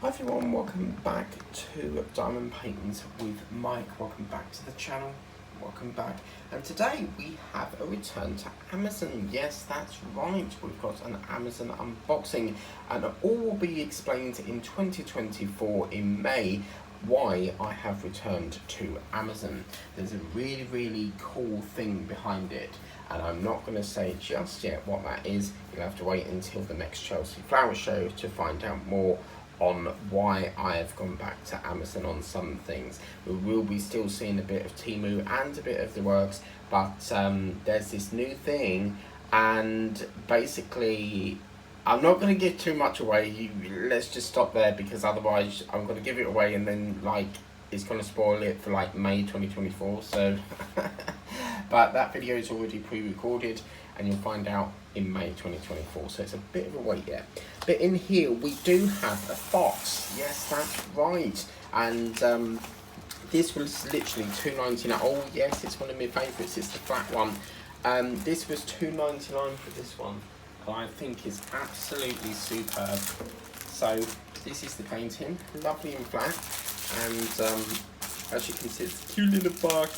Hi everyone, welcome back to Diamond Paintings with Mike. Welcome back to the channel. Welcome back. And today we have a return to Amazon. Yes, that's right. We've got an Amazon unboxing, and all will be explained in 2024 in May why I have returned to Amazon. There's a really cool thing behind it, and I'm not going to say just yet what that is. You'll have to wait until the next Chelsea Flower Show to find out more on why I have gone back to Amazon on some things. We will be still seeing a bit of Temu and a bit of the works, but there's this new thing, and basically I'm not going to give too much away. Let's just stop there, because otherwise I'm going to give it away and then it's going to spoil it for May 2024. So but that video is already pre-recorded and you'll find out in May 2024, so it's a bit of a wait yet. But in here we do have a fox. Yes, that's right. And this was literally $2.99. Oh yes, it's one of my favourites. It's the flat one. This was $2.99 for this one. I think is absolutely superb. So this is the painting, lovely and flat, and as you can see, it's a cute little box,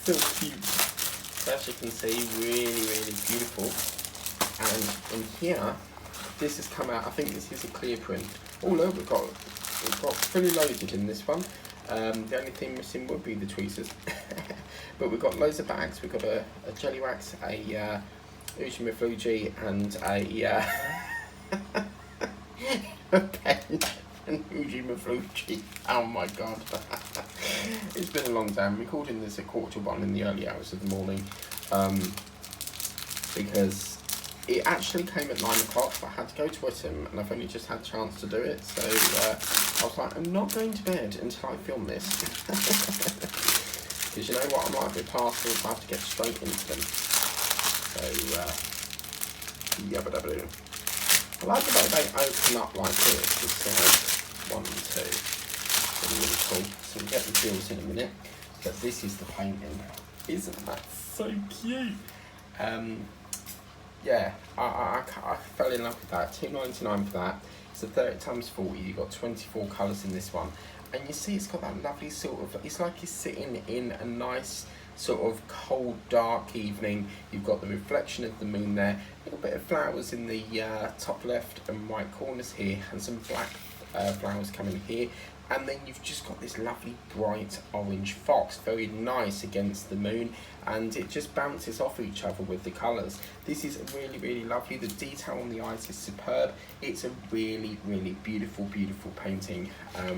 so cute. So as you can see, really beautiful. And in here, this has come out. I think this is a clear print. Oh look, we've got fully loaded in this one. The only thing missing would be the tweezers, but we've got loads of bags. We've got a jelly wax, a Uji Fuji, and a pen, and Uji Fuji. Oh my god. It's been a long day. I'm recording this at 1:45 in the early hours of the morning, because it actually came at 9 o'clock, but I had to go to Wickham and I've only just had a chance to do it. So I was like, I'm not going to bed until I film this. Because you know what, I might be parcels, I have to get straight into them. So, yabba dabba doo. I like the way they open up like this. It's 1 and 2. It's really cool. So we'll get the jewels in a minute. But this is the painting. Isn't that so cute? Yeah, I fell in love with that. $2.99 for that. It's a 30x40. You've got 24 colours in this one. And you see it's got that lovely sort of, it's like you're sitting in a nice sort of cold, dark evening. You've got the reflection of the moon there, a little bit of flowers in the top left and right corners here, and some black flowers coming here. And then you've just got this lovely bright orange fox, very nice against the moon, and it just bounces off each other with the colours. This is really lovely. The detail on the eyes is superb. It's a really beautiful painting.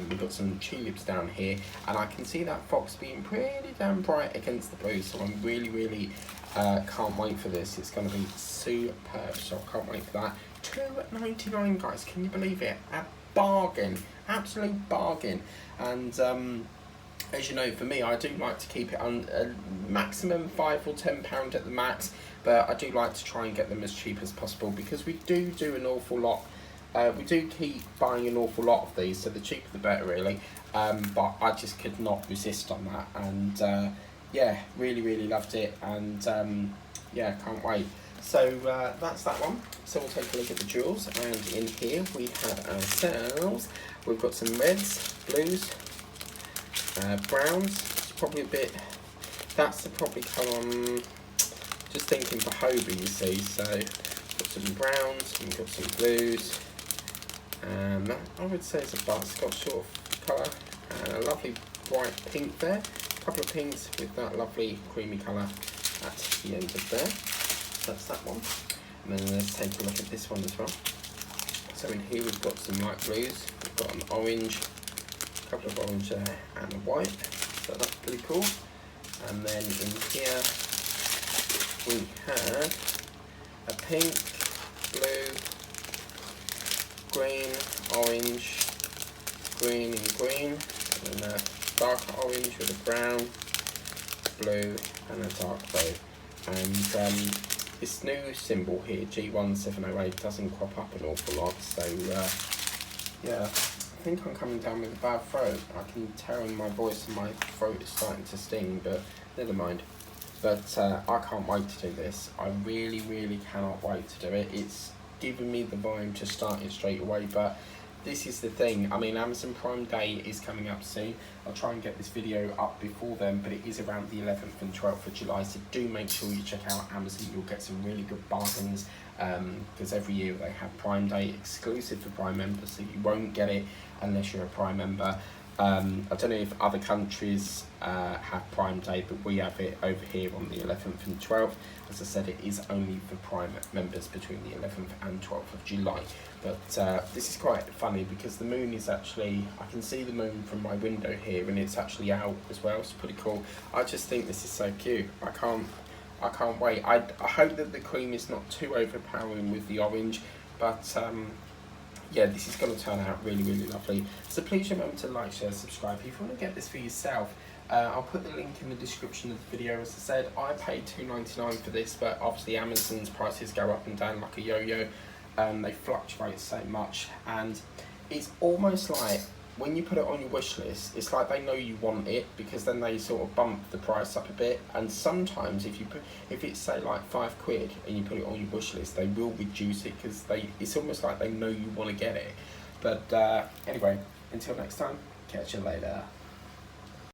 We've got some tulips down here, and I can see that fox being pretty damn bright against the blue, so I'm really can't wait for this. It's going to be superb, so I can't wait for that. $2.99, guys, can you believe it? A bargain, absolute bargain. And as you know, for me, I do like to keep it on a maximum £5 or £10 at the max, but I do like to try and get them as cheap as possible, because we do an awful lot. We do keep buying an awful lot of these, so the cheaper the better, really. But I just could not resist on that, and yeah, really loved it, and yeah, can't wait. So that's that one. So we'll take a look at the jewels, and in here we have ourselves, we've got some reds, blues, browns. It's probably a bit, that's the probably colour I'm just thinking for Hobie, you see. So got some browns, and we've got some blues, and that I would say is a butterscotch sort of colour, and a lovely bright pink there, a couple of pinks with that lovely creamy colour at the end of there. So that's that one. And then let's take a look at this one as well. So in here we've got some light blues, we've got an orange, a couple of orange there, and a white, so that's pretty cool. And then in here we have a pink, blue, green, orange, green and green, and then a darker orange with a brown, blue and a dark blue. And this new symbol here, G1708, doesn't crop up an awful lot, so yeah, I think I'm coming down with a bad throat. I can tell in my voice and my throat is starting to sting, but never mind. But I can't wait to do this. I really cannot wait to do it. It's given me the vibe to start it straight away, but this is the thing. I mean, Amazon Prime Day is coming up soon. I'll try and get this video up before then, but it is around the 11th and 12th of July, so do make sure you check out Amazon. You'll get some really good bargains, because every year they have Prime Day exclusive for Prime members, so you won't get it unless you're a Prime member. I don't know if other countries have Prime Day, but we have it over here on the 11th and 12th. As I said, it is only for Prime members between the 11th and 12th of July. But this is quite funny because the moon is actually, I can see the moon from my window here, and it's actually out as well. It's pretty cool. I just think this is so cute. I can't wait. I hope that the cream is not too overpowering with the orange, but yeah, this is going to turn out really, really lovely. So please remember to like, share, subscribe. If you want to get this for yourself, I'll put the link in the description of the video. As I said, I paid $2.99 for this, but obviously Amazon's prices go up and down like a yo-yo. They fluctuate so much, and it's almost like when you put it on your wish list, it's like they know you want it, because then they sort of bump the price up a bit. And sometimes if it's say like £5 and you put it on your wish list, they will reduce it, because it's almost like they know you want to get it. But anyway, until next time, catch you later.